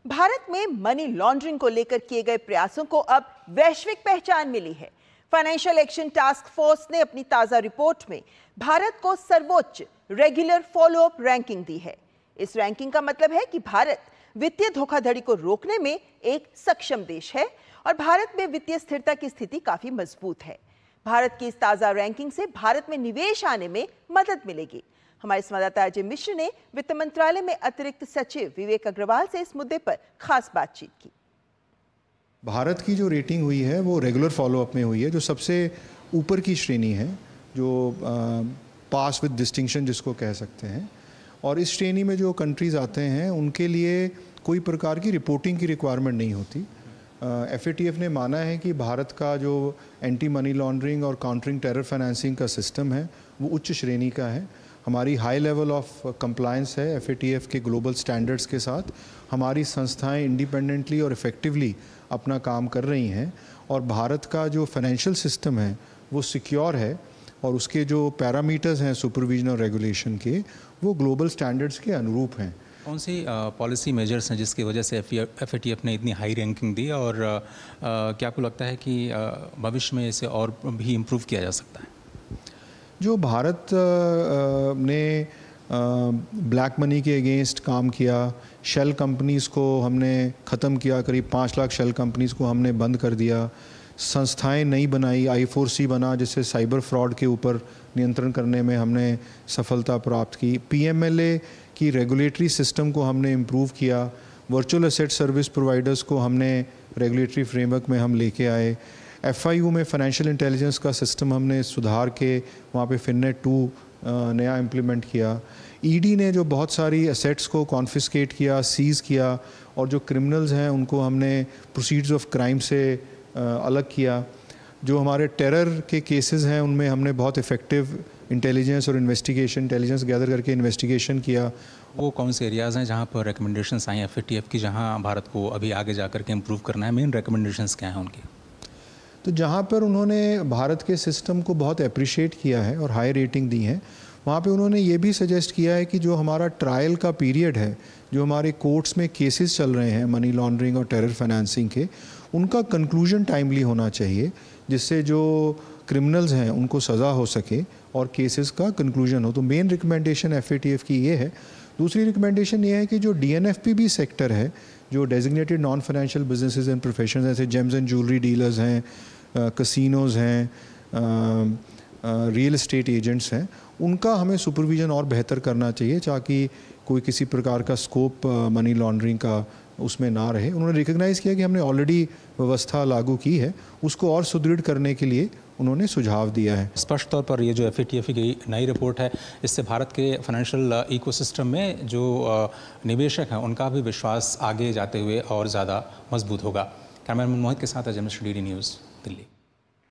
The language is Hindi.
भारत में मनी लॉन्ड्रिंग को लेकर किए गए प्रयासों को अब वैश्विक पहचान मिली है। फाइनेंशियल एक्शन टास्क फोर्स ने अपनी ताजा रिपोर्ट में भारत को सर्वोच्च रेगुलर फॉलोअप रैंकिंग दी है। इस रैंकिंग का मतलब है कि भारत वित्तीय धोखाधड़ी को रोकने में एक सक्षम देश है और भारत में वित्तीय स्थिरता की स्थिति काफी मजबूत है। भारत की इस ताजा रैंकिंग से भारत में निवेश आने में मदद मिलेगी। हमारे संवाददाता अजय मिश्र ने वित्त मंत्रालय में अतिरिक्त सचिव विवेक अग्रवाल से इस मुद्दे पर खास बातचीत की। भारत की जो रेटिंग हुई है वो रेगुलर फॉलोअप में हुई है, जो सबसे ऊपर की श्रेणी है, जो पास विद डिस्टिंक्शन जिसको कह सकते हैं। और इस श्रेणी में जो कंट्रीज़ आते हैं उनके लिए कोई प्रकार की रिपोर्टिंग की रिक्वायरमेंट नहीं होती। FATF ने माना है कि भारत का जो एंटी मनी लॉन्ड्रिंग और काउंटरिंग टेरर फाइनेंसिंग का सिस्टम है वो उच्च श्रेणी का है। हमारी हाई लेवल ऑफ कंप्लायंस है FATF के ग्लोबल स्टैंडर्ड्स के साथ। हमारी संस्थाएं इंडिपेंडेंटली और इफ़ेक्टिवली अपना काम कर रही हैं और भारत का जो फाइनेंशियल सिस्टम है वो सिक्योर है और उसके जो पैरामीटर्स हैं सुपरविजन और रेगुलेशन के वो ग्लोबल स्टैंडर्ड्स के अनुरूप हैं। कौन सी पॉलिसी मेजर्स हैं जिसकी वजह से FATF ने इतनी हाई रैंकिंग दी और क्या आपको लगता है कि भविष्य में इसे और भी इम्प्रूव किया जा सकता है? जो भारत ने ब्लैक मनी के अगेंस्ट काम किया, शेल कंपनीज़ को हमने ख़त्म किया, करीब 5 लाख शेल कंपनीज़ को हमने बंद कर दिया, संस्थाएं नई बनाई, I4C बना जिससे साइबर फ्रॉड के ऊपर नियंत्रण करने में हमने सफलता प्राप्त की, PMLA की रेगुलेटरी सिस्टम को हमने इम्प्रूव किया, वर्चुअल एसेट सर्विस प्रोवाइडर्स को हमने रेगुलेटरी फ्रेमवर्क में हम लेके आए, FIU में फाइनेंशियल इंटेलिजेंस का सिस्टम हमने सुधार के वहाँ पे फिननेट 2 नया इम्प्लीमेंट किया। ED ने जो बहुत सारी एसेट्स को कॉन्फिस्केट किया, सीज़ किया और जो क्रिमिनल्स हैं उनको हमने प्रोसीड्स ऑफ क्राइम से अलग किया। जो हमारे टेरर के केसेस हैं उनमें हमने बहुत इफ़ेक्टिव इंटेलिजेंस और इंटेलिजेंस गैदर करके इन्वेस्टिगेशन किया। वो कौन से एरियाज़ हैं जहाँ पर रिकमेंडेशंस आई हैं FATF की, जहाँ भारत को अभी आगे जा कर के इम्प्रूव करना है? मेन रिकमेंडेशंस क्या हैं उनकी? तो जहाँ पर उन्होंने भारत के सिस्टम को बहुत अप्रिशिएट किया है और हाई रेटिंग दी है, वहाँ पे उन्होंने ये भी सजेस्ट किया है कि जो हमारा ट्रायल का पीरियड है, जो हमारे कोर्ट्स में केसेस चल रहे हैं मनी लॉन्ड्रिंग और टेरर फाइनेंसिंग के, उनका कंक्लूजन टाइमली होना चाहिए, जिससे जो क्रिमिनल्स हैं उनको सज़ा हो सके और केसेस का कंक्लूजन हो। तो मेन रिकमेंडेशन FATF की ये है। दूसरी रिकमेंडेशन ये है कि जो DNFP सेक्टर है, जो designated non financial businesses and professions, जैसे जेम्स एंड ज्वेलरी डीलर्स हैं, कसिनोज़ हैं, रियल एस्टेट एजेंट्स हैं, उनका हमें सुपरविज़न और बेहतर करना चाहिए ताकि कोई किसी प्रकार का स्कोप मनी लॉन्ड्रिंग का उसमें ना रहे। उन्होंने रिकग्नाइज़ किया कि हमने ऑलरेडी व्यवस्था लागू की है, उसको और सुदृढ़ करने के लिए उन्होंने सुझाव दिया है। स्पष्ट तौर पर ये जो FATF की नई रिपोर्ट है, इससे भारत के फाइनेंशियल इकोसिस्टम में जो निवेशक हैं उनका भी विश्वास आगे जाते हुए और ज़्यादा मजबूत होगा। कैमरामैन मोहित के साथ अजय मिश्र, DD न्यूज़, दिल्ली।